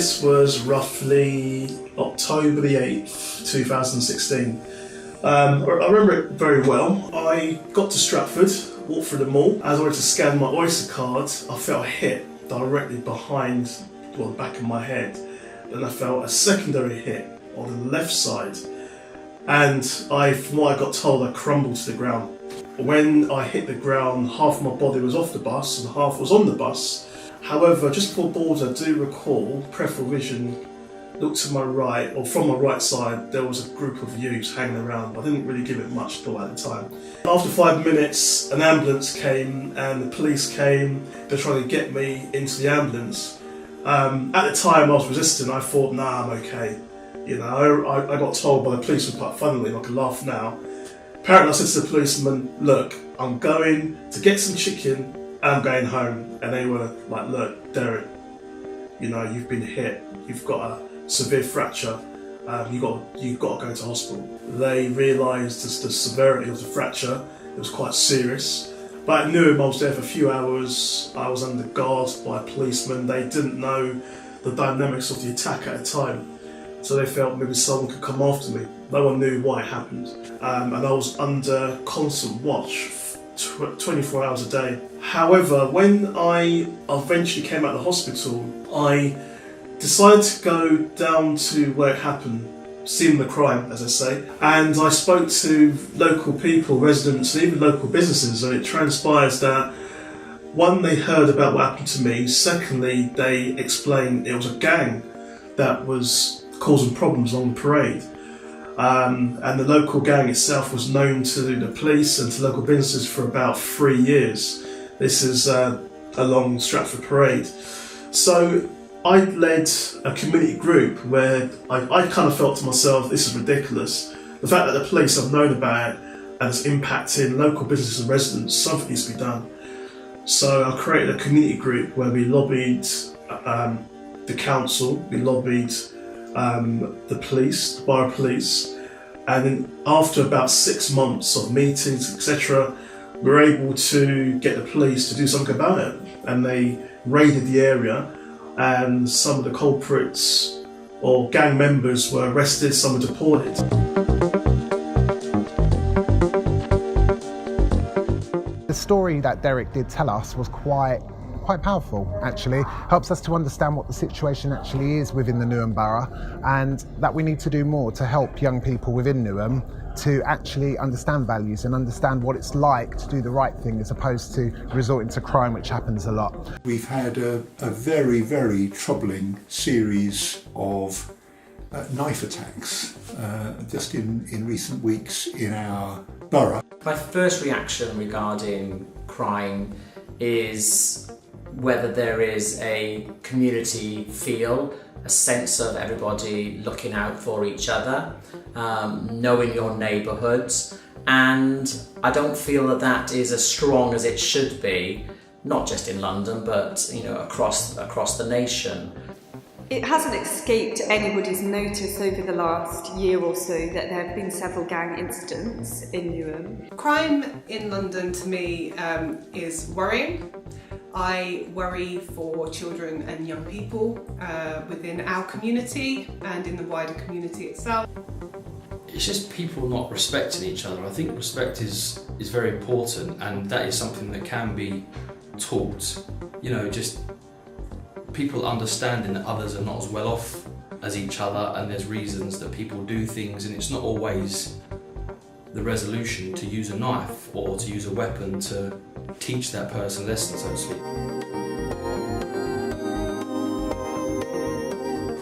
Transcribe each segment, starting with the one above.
this was roughly October the 8th, 2016. I remember it very well. I got to Stratford, walked through the mall. As I went to scan my Oyster card, I felt a hit directly behind the back of my head. Then I felt a secondary hit on the left side. And from what I got told, I crumbled to the ground. When I hit the ground, half of my body was off the bus and half was on the bus. However, just before boards, I do recall, peripheral vision, looked to my right, or from my right side, there was a group of youths hanging around. I didn't really give it much thought at the time. After 5 minutes, an ambulance came and the police came. They were trying to get me into the ambulance. At the time, I was resistant. I thought, nah, I'm okay. You know, I got told by the policeman quite funnily, I can laugh now. Apparently, I said to the policeman, look, I'm going to get some chicken and I'm going home. And they were like, look, Derrick, you know, you've been hit. You've got a severe fracture. You've got to go to hospital. They realised the severity of the fracture. It was quite serious. But at Newham, I was there for a few hours. I was under guard by a policeman. They didn't know the dynamics of the attack at the time. So they felt maybe someone could come after me. No one knew why it happened. And I was under constant watch 24 hours a day. However, when I eventually came out of the hospital, I decided to go down to where it happened, scene of the crime, as I say, and I spoke to local people, residents, and even local businesses, and it transpires that, one, they heard about what happened to me, secondly, they explained it was a gang that was causing problems along the parade. And the local gang itself was known to the police and to local businesses for about 3 years. This is along Stratford Parade. So I led a community group where I kind of felt to myself, this is ridiculous. The fact that the police have known about it and it's impacting local businesses and residents, something needs to be done. So I created a community group where we lobbied the council, we lobbied the police, the borough police, and then after about 6 months of meetings, etc., we were able to get the police to do something about it. And they raided the area, and some of the culprits or gang members were arrested, some were deported. The story that Derrick did tell us was quite powerful, actually. Helps us to understand what the situation actually is within the Newham Borough, and that we need to do more to help young people within Newham to actually understand values and understand what it's like to do the right thing as opposed to resorting to crime, which happens a lot. We've had a very, very troubling series of knife attacks just in recent weeks in our borough. My first reaction regarding crime is whether there is a community feel, a sense of everybody looking out for each other, knowing your neighbourhoods, and I don't feel that that is as strong as it should be, not just in London, but across the nation. It hasn't escaped anybody's notice over the last year or so that there have been several gang incidents in Newham. Crime in London to me is worrying. I worry for children and young people within our community and in the wider community itself. It's just people not respecting each other. I think respect is very important, and that is something that can be taught. Just people understanding that others are not as well off as each other, and there's reasons that people do things, and it's not always the resolution to use a knife or to use a weapon to teach that person a lesson, so to speak.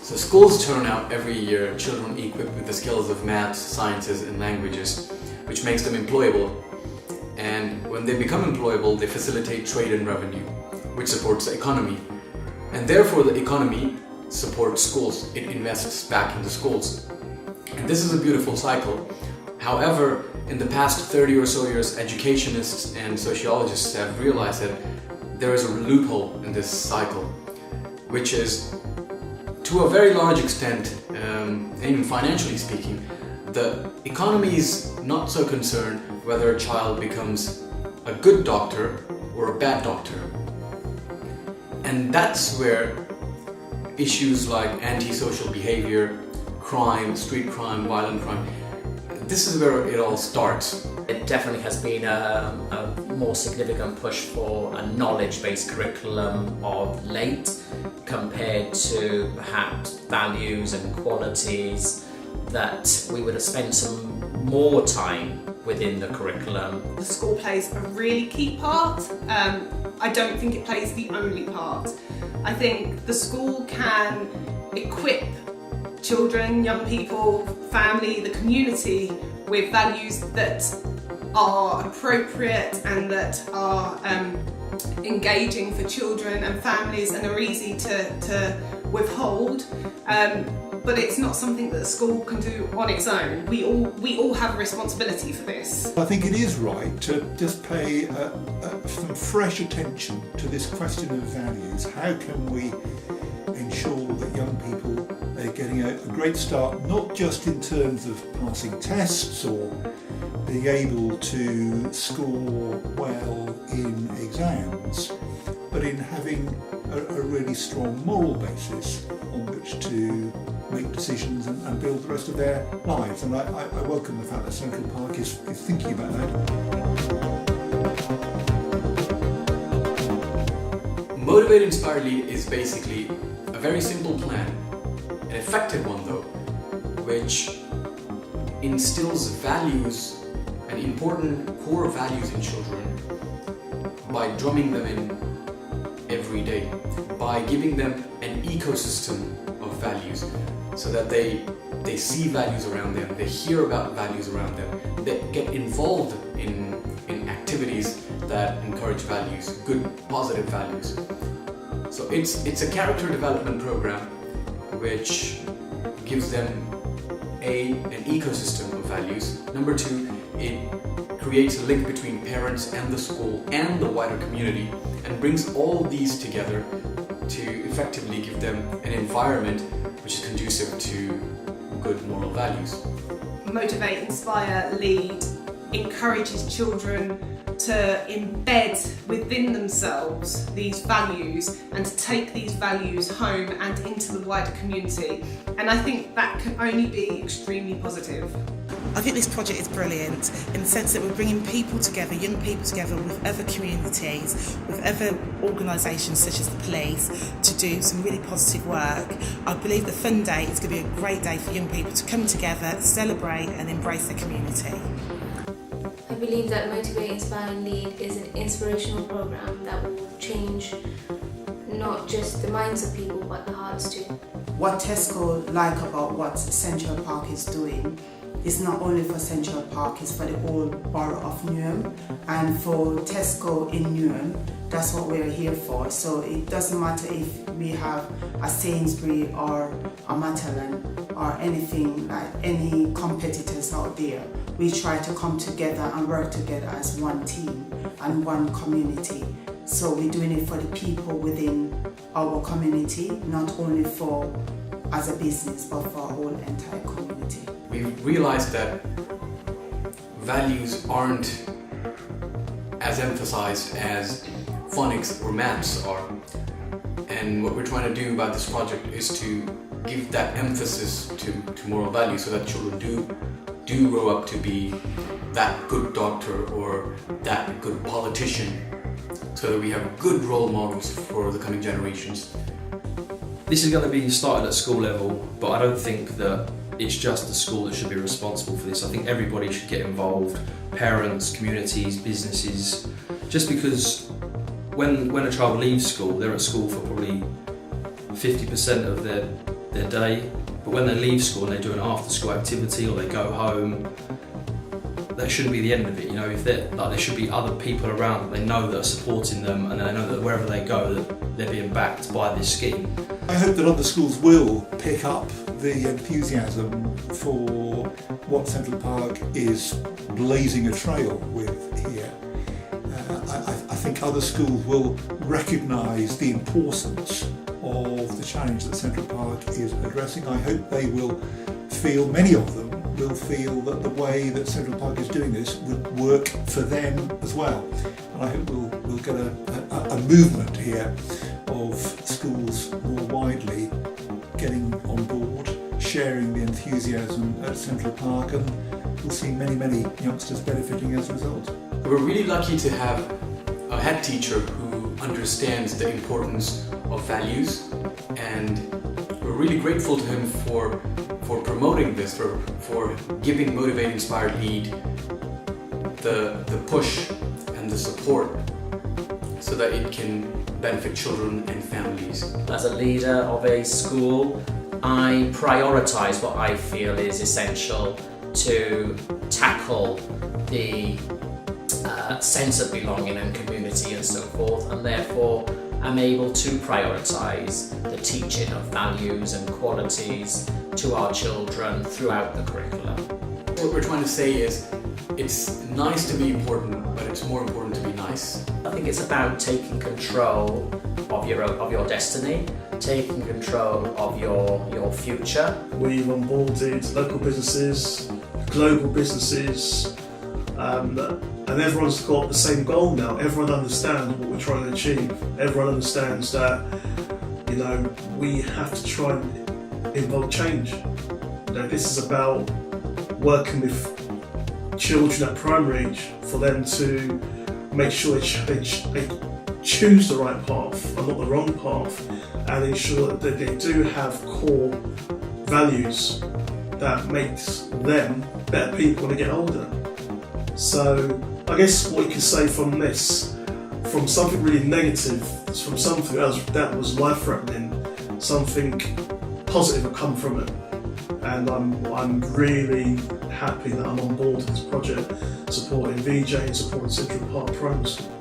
So schools turn out every year children equipped with the skills of math, sciences and languages, which makes them employable. And when they become employable, they facilitate trade and revenue, which supports the economy. And therefore the economy supports schools, it invests back into schools. And this is a beautiful cycle. However, in the past 30 or so years, educationists and sociologists have realized that there is a loophole in this cycle, which is, to a very large extent, and even financially speaking, the economy is not so concerned whether a child becomes a good doctor or a bad doctor. And that's where issues like antisocial behavior, crime, street crime, violent crime. This is where it all starts. It definitely has been a more significant push for a knowledge-based curriculum of late compared to perhaps values and qualities that we would have spent some more time within the curriculum. The school plays a really key part. I don't think it plays the only part. I think the school can equip children, young people, family, the community with values that are appropriate and that are engaging for children and families and are easy to withhold. But it's not something that the school can do on its own. We all have a responsibility for this. I think it is right to just pay some fresh attention to this question of values. How can we ensure that young people are getting a great start, not just in terms of passing tests or being able to score well in exams, but in having a really strong moral basis on which to make decisions and build the rest of their lives. And I welcome the fact that Central Park is thinking about that. Motivate, Inspire, Lead is basically a very simple plan, an effective one though, which instills values and important core values in children by drumming them in every day, by giving them an ecosystem of values so that they see values around them, they hear about values around them, they get involved in activities that encourage values, good, positive values. So it's a character development program which gives them an ecosystem of values. Number two, it creates a link between parents and the school and the wider community and brings all these together to effectively give them an environment which is conducive to good moral values. Motivate, Inspire, Lead encourages children to embed within themselves these values and to take these values home and into the wider community. And I think that can only be extremely positive. I think this project is brilliant in the sense that we're bringing people together, young people together with other communities, with other organisations such as the police to do some really positive work. I believe the Fun Day is going to be a great day for young people to come together, celebrate and embrace their community. I believe that Motivate, Inspire and Lead is an inspirational program that will change not just the minds of people but the hearts too. What Tesco like about what Central Park is doing is not only for Central Park, it's for the whole borough of Newham, and for Tesco in Newham, that's what we're here for. So it doesn't matter if we have a Sainsbury or a Matalan or anything like any competitors out there. We try to come together and work together as one team and one community. So we're doing it for the people within our community, not only for as a business, but for our whole entire community. We've realized that values aren't as emphasized as phonics or maths are. And what we're trying to do about this project is to give that emphasis to moral values so that children do grow up to be that good doctor or that good politician, so that we have good role models for the coming generations. This is going to be started at school level, but I don't think that it's just the school that should be responsible for this. I think everybody should get involved, parents, communities, businesses, just because when a child leaves school, they're at school for probably 50% of their day, but when they leave school and they do an after school activity or they go home, that shouldn't be the end of it. You know, if they're like, there should be other people around that they know that are supporting them, and they know that wherever they go that they're being backed by this scheme. I hope that other schools will pick up the enthusiasm for what Central Park is blazing a trail with here. I think other schools will recognise the importance of the challenge that Central Park is addressing. I hope they will feel, many of them will feel that the way that Central Park is doing this would work for them as well. And I hope we'll get a movement here of schools more widely getting on board, sharing the enthusiasm at Central Park, and we'll see many youngsters benefiting as a result. We're really lucky to have a head teacher who understands the importance of values, and we're really grateful to him for promoting this, for giving Motivate, Inspire, Lead the push and the support so that it can benefit children and families. As a leader of a school, I prioritise what I feel is essential to tackle the sense of belonging and community and so forth, and therefore I'm able to prioritise the teaching of values and qualities to our children throughout the curriculum. What we're trying to say is it's nice to be important, but it's more important to be nice. I think it's about taking control of your destiny, taking control of your future. We've onboarded local businesses, global businesses, and everyone's got the same goal now. Everyone understands what we're trying to achieve. Everyone understands that, we have to try and involve change. This is about working with children at primary age for them to make sure they choose the right path and not the wrong path, and ensure that they do have core values that makes them better people when they get older. So I guess what you can say from this, from something really negative, from something else that was life-threatening, something positive will come from it. And I'm really happy that I'm on board with this project, supporting Vijay and supporting Central Park Primary School.